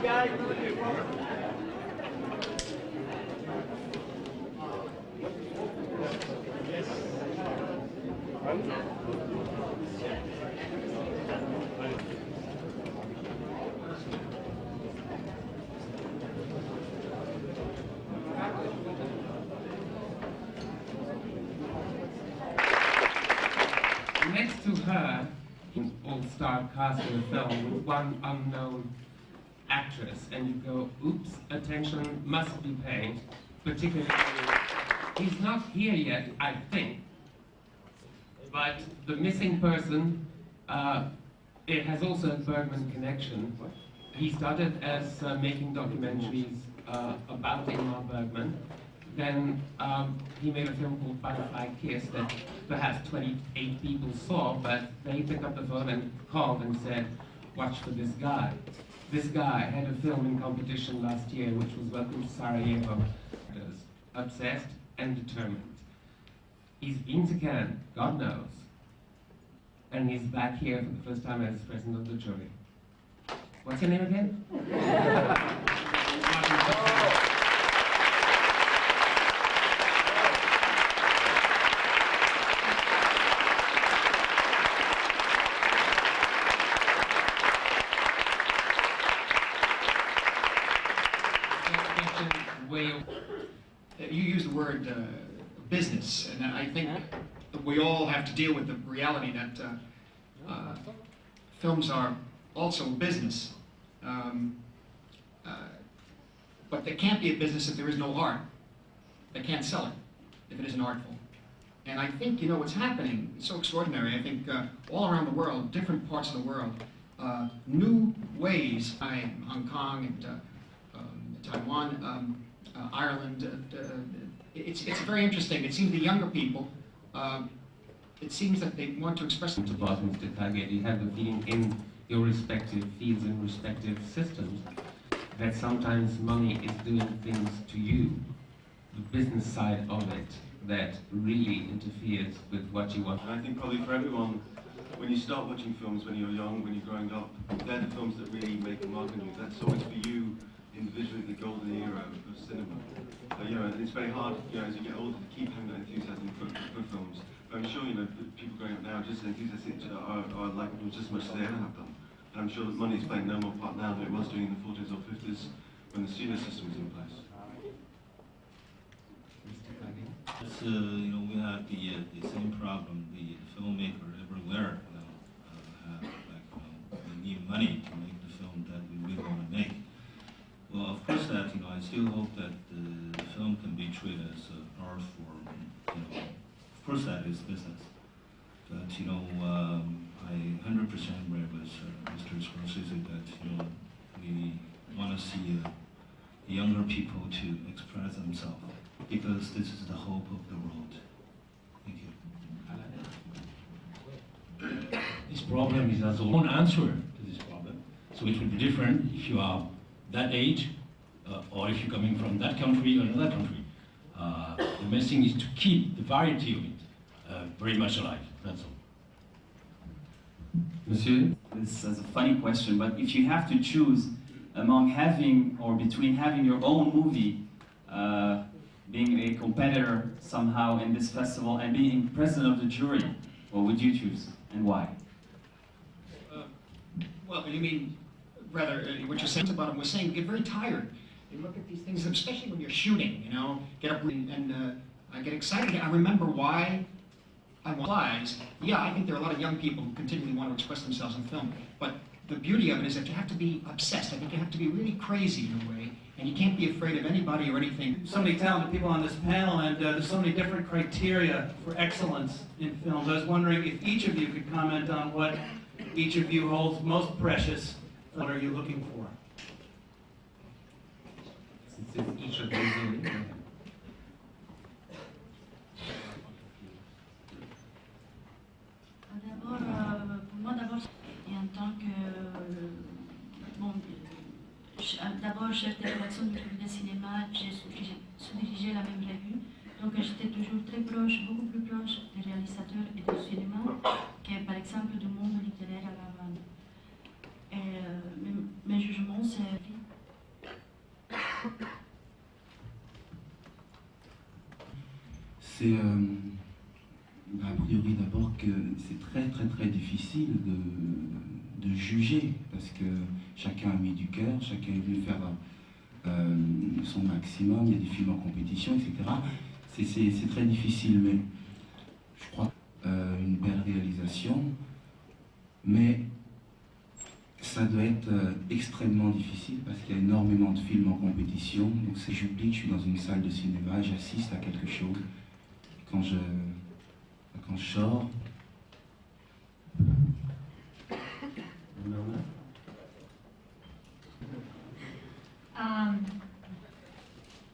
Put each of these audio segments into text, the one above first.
Next to her, an all-star cast in the film with one unknown actress, and you go, oops, attention must be paid, particularly, he's not here yet, I think, but the missing person, it has also a Bergman connection. He started as making documentaries about Ingmar Bergman. Then he made a film called Butterfly Kiss that perhaps 28 people saw, but they picked up the phone and called and said, watch for this guy. This guy had a film in competition last year, which was Welcome to Sarajevo. Obsessed and determined. He's been to Cannes, God knows. And he's back here for the first time as president of the jury. What's your name again? You use the word business, and I think that we all have to deal with the reality that films are also business. But they can't be a business if there is no art. They can't sell it if it isn't artful. And I think, you know, what's happening is so extraordinary. I think all around the world, different parts of the world, new ways, Hong Kong and Taiwan, Ireland, it's very interesting. It seems the younger people, it seems that they want to express to Boston, Mr. Target, you have the feeling in your respective fields and respective systems that sometimes money is doing things to you, the business side of it, that really interferes with what you want. And I think probably for everyone, when you start watching films when you're young, when you're growing up, they're the films that really make a mark on you. That's always for you individually the golden era of cinema. You know, and it's very hard, you know, as you get older to keep having that enthusiasm for films. But I'm sure, you know, people growing up now just as enthusiastic are like just as much as they ever have done. And I'm sure that money is playing no more part now than it was doing in the 40s or 50s when the studio system was in place. You know, we have the same problem. The filmmaker everywhere, you know, have like they need money to make the film that we really want to make. Well, of course, that you know, I still hope that the film can be treated as an art form. You know, of course, that is business. But you know, I 100% agree with Mr. Scorsese that you know we want to see younger people to express themselves because this is the hope of the world. Thank you. This problem is also one answer to this problem. So it will be different if you are that age, or if you're coming from that country or another country. The main thing is to keep the variety of it very much alive, that's all. Monsieur? This is a funny question, but if you have to choose among having, or between having your own movie, being a competitor somehow in this festival, and being president of the jury, what would you choose, and why? Well, you mean, rather, what you're saying about him was saying, get very tired. You look at these things, especially when you're shooting, you know, get up and I get excited. I remember why I want flies. Yeah, I think there are a lot of young people who continually want to express themselves in film, but the beauty of it is that you have to be obsessed. I think you have to be really crazy in a way, and you can't be afraid of anybody or anything. So many talented people on this panel, and there's so many different criteria for excellence in films. I was wondering if each of you could comment on what each of you holds most precious. What are you looking for? Since each of them is D'abord, pour moi, d'abord, et en tant que bon, d'abord chef de rédaction du Club de cinéma, j'ai sous-dirigé la même revue, donc j'étais toujours très proche, beaucoup plus proche des réalisateurs et du cinéma que par exemple du monde littéraire à l'Allemagne. Et mes jugements, c'est C'est a priori d'abord que c'est très difficile de juger parce que chacun a mis du cœur, chacun est venu faire son maximum, il y a des films en compétition, etc. C'est très difficile, mais je crois une belle réalisation, mais ça doit être extrêmement difficile parce qu'il y a énormément de films en compétition. Donc j'oublie que je suis dans une salle de cinéma, j'assiste à quelque chose. Quand je sors. Winona?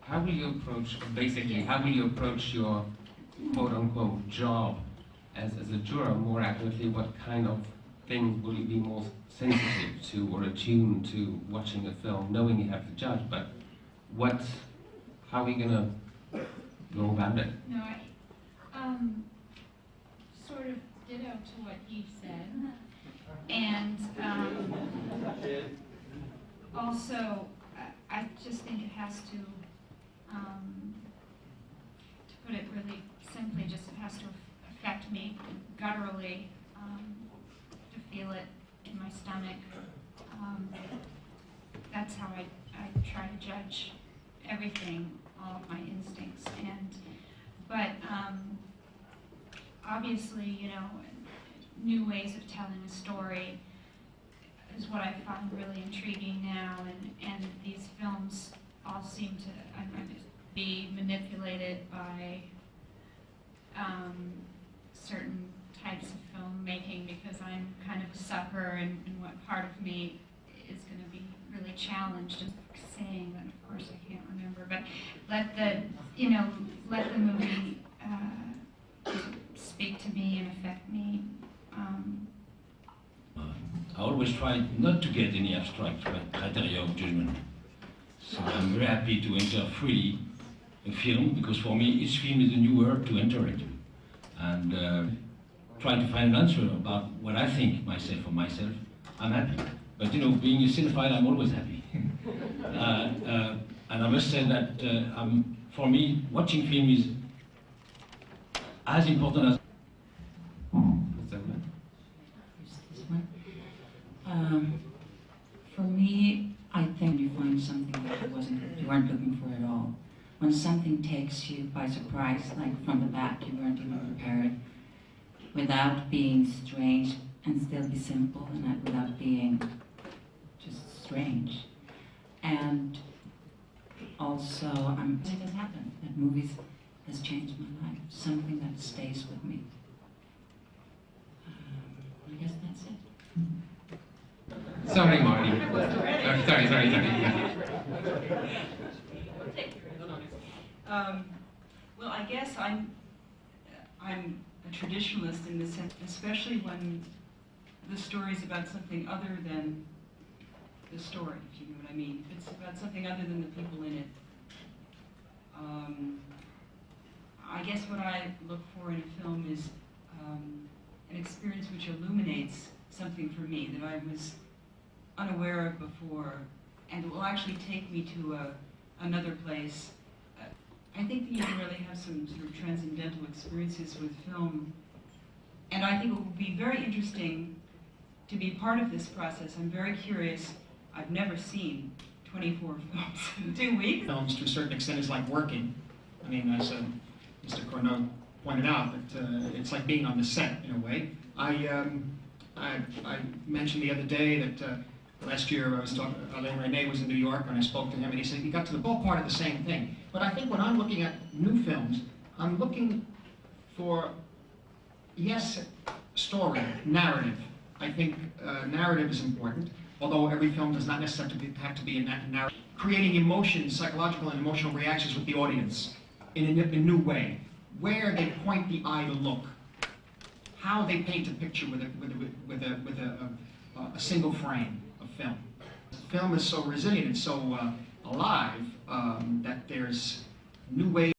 How will you approach, basically, how will you approach your quote-unquote job as a juror? More accurately, what kind of things will you be more sensitive to or attuned to watching a film, knowing you have to judge, but how are you gonna go about it? No, I sort of ditto to what Yves said, and also I just think it has to put it really simply, just it has to affect me gutturally, to feel it in my stomach. That's how I try to judge everything, all of my instincts, but obviously, you know, new ways of telling a story is what I find really intriguing now, and these films all seem to be manipulated by certain types of filmmaking because I'm kind of a sucker, and what part of me is going to be really challenged. And saying that, of course, I can't remember, but let the movie speak to me and affect me. I always try not to get any abstract criteria of judgment. So I'm very happy to enter freely a film, because for me each film is a new world to enter into. And trying to find an answer about what I think myself, I'm happy. But you know, being a cinephile, I'm always happy. And I must say that for me, watching film is as important as... For me, I think you find something that you weren't looking for at all. When something takes you by surprise, like from the back, you weren't even prepared, without being strange and still be simple, and without being just strange. And also, it has happened, that movies has changed my life, something that stays with me. I guess that's it. Sorry, Marty. Sorry. Well, I guess I'm a traditionalist in the sense, especially when the story's about something other than the story, if you know what I mean. If it's about something other than the people in it. I guess what I look for in a film is an experience which illuminates something for me that I was unaware of before, and will actually take me to another place. I think that you can really have some sort of transcendental experiences with film, and I think it will be very interesting to be part of this process. I'm very curious. I've never seen 24 films in 2 weeks. Films, to a certain extent, is like working. I mean, as Mr. Corneau pointed out, that it's like being on the set in a way. I mentioned the other day that last year I was talking, Alain Resnais was in New York, and I spoke to him, and he said he got to the all part of the same thing. But I think when I'm looking at new films, I'm looking for, yes, story, narrative. I think narrative is important, although every film does not necessarily have to be a narrative. Creating emotions, psychological and emotional reactions with the audience in a new way, where they point the eye to look, how they paint a picture with a single frame of film. Film is so resilient and so alive that there's new ways